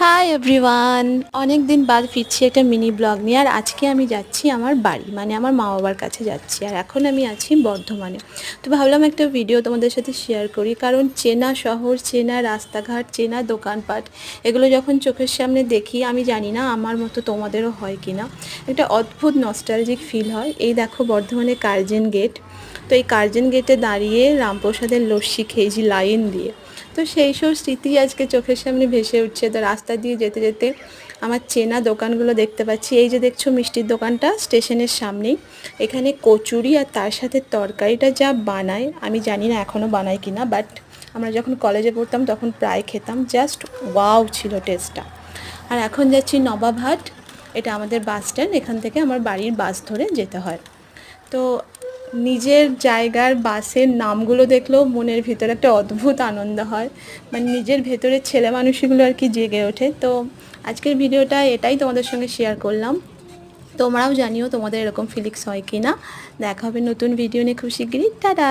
Hi everyone, অনেক দিন বাদ ফিরছি একটা মিনি ব্লগ নিয়ে। আর আজকে আমি যাচ্ছি আমার বাড়ি, মানে আমার মা বাবার কাছে যাচ্ছি। আর এখন আমি আছি বর্ধমানে। তো ভাবলাম একটা ভিডিও তোমাদের সাথে শেয়ার করি, কারণ চেনা শহর, চেনা রাস্তাঘাট, চেনা দোকানপাট, এগুলো যখন চোখের সামনে দেখি, আমি জানি না আমার মতো তোমাদেরও হয় কি না, একটা অদ্ভুত নস্টালজিক ফিল হয়। এই দেখো বর্ধমানে কার্জন গেট। তো এই কার্জন গেটে দাঁড়িয়ে রামপ্রসাদের লস্যি খেয়েছি লাইন দিয়ে। তো সেই সব স্মৃতি আজকে চোখের সামনে ভেসে উঠছে। তো রাস্তা দিয়ে যেতে যেতে আমার চেনা দোকানগুলো দেখতে পাচ্ছি। এই যে দেখছো মিষ্টির দোকানটা স্টেশনের সামনেই, এখানে কচুরি আর তার সাথে তরকারিটা যা বানায়, আমি জানি না এখনও বানায় কি না, বাট আমরা যখন কলেজে পড়তাম তখন প্রায় খেতাম, জাস্ট ওয়াও ছিল টেস্টটা। আর এখন যাচ্ছি নবাবহাট, এটা আমাদের বাস স্ট্যান্ড, এখান থেকে আমার বাড়ির বাস ধরে যেতে হয়। তো নিজের জায়গার বাসের নামগুলো দেখলেও মনের ভিতরে একটা অদ্ভুত আনন্দ হয়, মানে নিজের ভেতরের ছেলে মানুষগুলো আর কি জেগে ওঠে। তো আজকের ভিডিওটা এটাই তোমাদের সঙ্গে শেয়ার করলাম। তোমরাও জানিও তোমাদের এরকম ফিলিংস হয় কি না। দেখা হবে নতুন ভিডিও নিয়ে খুব শিগগিরই। টাটা।